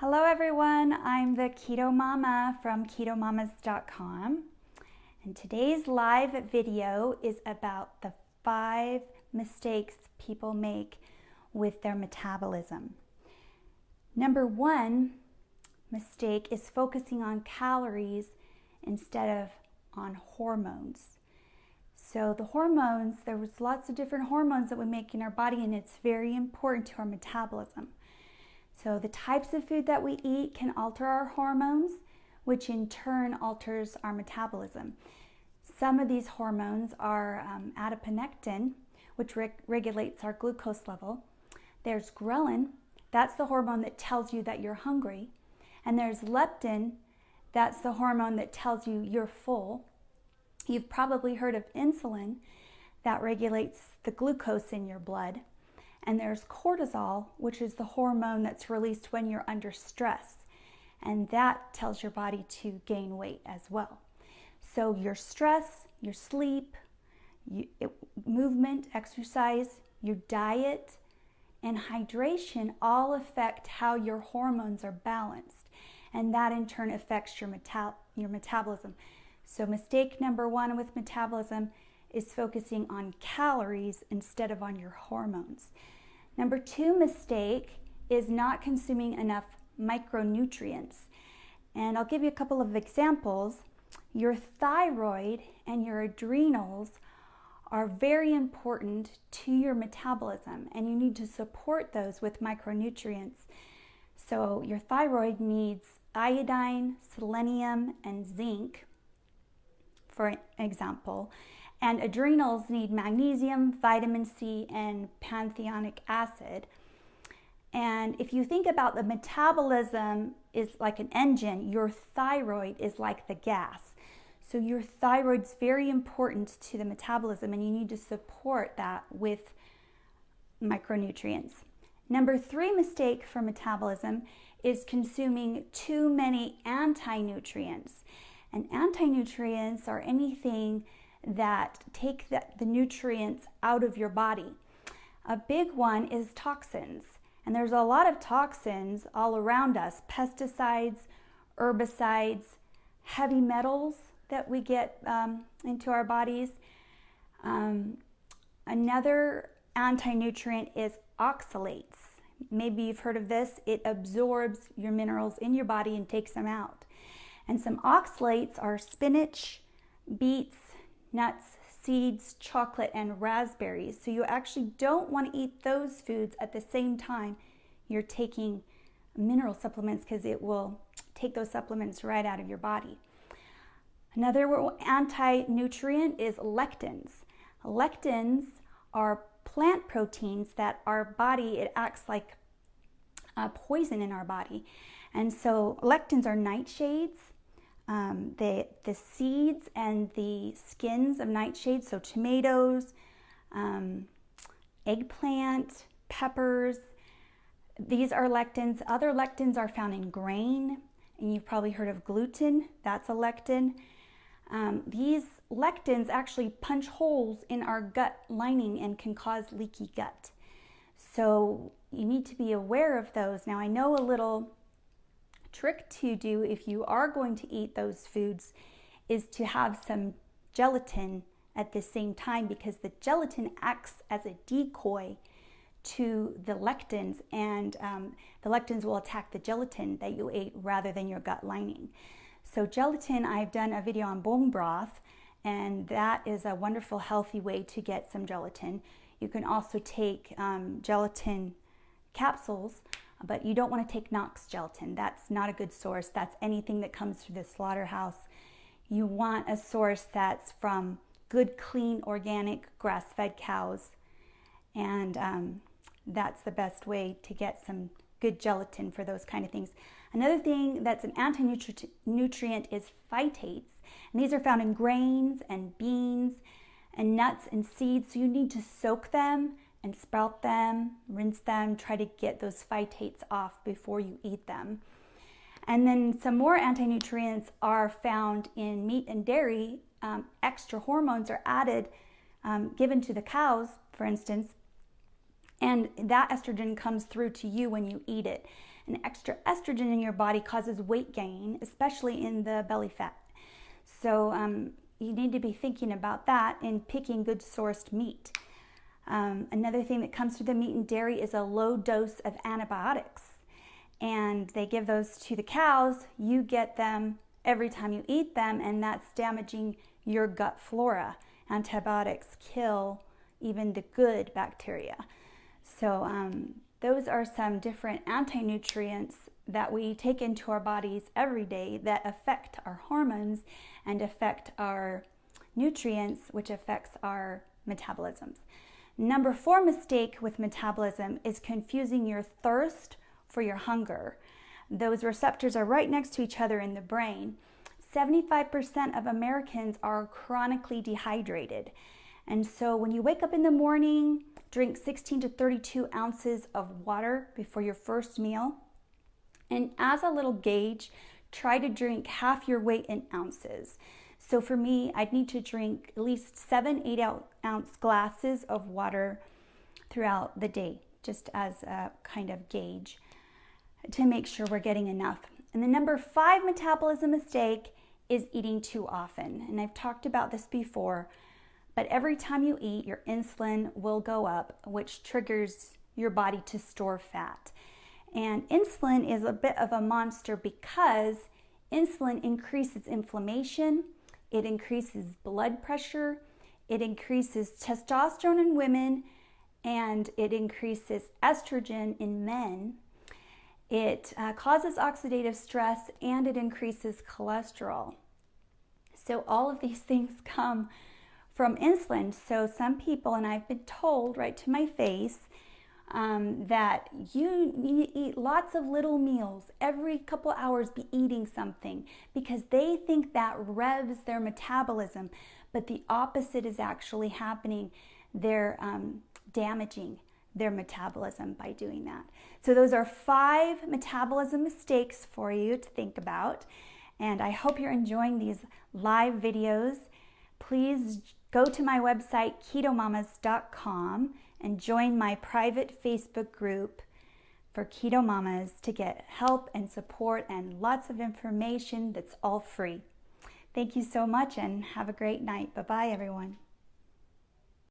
Hello everyone, I'm the Keto Mama from ketomamas.com, and today's live video is about the 5 mistakes people make with their metabolism. Number 1 mistake is focusing on calories instead of on hormones. So the hormones, there's lots of different hormones that we make in our body, and it's very important to our metabolism. So the types of food that we eat can alter our hormones, which in turn alters our metabolism. Some of these hormones are adiponectin, which regulates our glucose level. There's ghrelin, that's the hormone that tells you that you're hungry. And there's leptin, that's the hormone that tells you you're full. You've probably heard of insulin, that regulates the glucose in your blood. And there's cortisol, which is the hormone that's released when you're under stress. And that tells your body to gain weight as well. So your stress, your sleep, movement, exercise, your diet, and hydration all affect how your hormones are balanced. And that in turn affects your metabolism. So mistake number 1 with metabolism is focusing on calories instead of on your hormones. Number 2 mistake is not consuming enough micronutrients. And I'll give you a couple of examples. Your thyroid and your adrenals are very important to your metabolism, and you need to support those with micronutrients. So your thyroid needs iodine, selenium, and zinc, for example. And adrenals need magnesium, vitamin C, and pantothenic acid. And if you think about the metabolism is like an engine, your thyroid is like the gas. So your thyroid's very important to the metabolism, and you need to support that with micronutrients. Number 3 mistake for metabolism is consuming too many anti-nutrients. And anti-nutrients are anything that take the nutrients out of your body. A big one is toxins. And there's a lot of toxins all around us. Pesticides, herbicides, heavy metals that we get into our bodies. Another anti-nutrient is oxalates. Maybe you've heard of this. It absorbs your minerals in your body and takes them out. And some oxalates are spinach, beets, nuts, seeds, chocolate, and raspberries. So you actually don't want to eat those foods at the same time you're taking mineral supplements, because it will take those supplements right out of your body. Another anti-nutrient is lectins. Lectins are plant proteins that our body, it acts like a poison in our body. And so lectins are nightshades. The seeds and the skins of nightshades, so tomatoes, eggplant, peppers, these are lectins. Other lectins are found in grain, and you've probably heard of gluten, that's a lectin. These lectins actually punch holes in our gut lining and can cause leaky gut. So you need to be aware of those. Now I know a little trick to do if you are going to eat those foods is to have some gelatin at the same time, because the gelatin acts as a decoy to the lectins, and the lectins will attack the gelatin that you ate rather than your gut lining. So gelatin, I've done a video on bone broth, and that is a wonderful healthy way to get some gelatin. You can also take gelatin capsules, but you don't want to take Knox gelatin. That's not a good source. That's anything that comes through the slaughterhouse. You want a source that's from good, clean, organic, grass-fed cows. And that's the best way to get some good gelatin for those kind of things. Another thing that's an anti-nutrient is phytates. And these are found in grains and beans and nuts and seeds. So you need to soak them and sprout them, rinse them, try to get those phytates off before you eat them. And then some more anti-nutrients are found in meat and dairy. Extra hormones are added, given to the cows, for instance, And that estrogen comes through to you when you eat it. And extra estrogen in your body causes weight gain, especially in the belly fat. So you need to be thinking about that in picking good sourced meat. Another thing that comes through the meat and dairy is a low dose of antibiotics. And they give those to the cows. You get them every time you eat them, and that's damaging your gut flora. Antibiotics kill even the good bacteria. So those are some different anti-nutrients that we take into our bodies every day that affect our hormones and affect our nutrients, which affects our metabolisms. Number 4 mistake with metabolism is confusing your thirst for your hunger. Those receptors are right next to each other in the brain. 75% of Americans are chronically dehydrated. And so when you wake up in the morning, drink 16 to 32 ounces of water before your first meal. And as a little gauge, try to drink half your weight in ounces. So for me, I'd need to drink at least 7-8 ounce glasses of water throughout the day, just as a kind of gauge to make sure we're getting enough. And the number 5 metabolism mistake is eating too often. And I've talked about this before, but every time you eat, your insulin will go up, which triggers your body to store fat. And insulin is a bit of a monster because insulin increases inflammation, it increases blood pressure, it increases testosterone in women, and it increases estrogen in men. It causes oxidative stress, and it increases cholesterol. So all of these things come from insulin. So some people, and I've been told right to my face, that you need to eat lots of little meals, every couple hours be eating something, because they think that revs their metabolism, but the opposite is actually happening. They're damaging their metabolism by doing that. So those are 5 metabolism mistakes for you to think about, and I hope you're enjoying these live videos. Please go to my website, ketomamas.com, and join my private Facebook group for Keto Mamas to get help and support and lots of information that's all free. Thank you so much and have a great night. Bye-bye, everyone.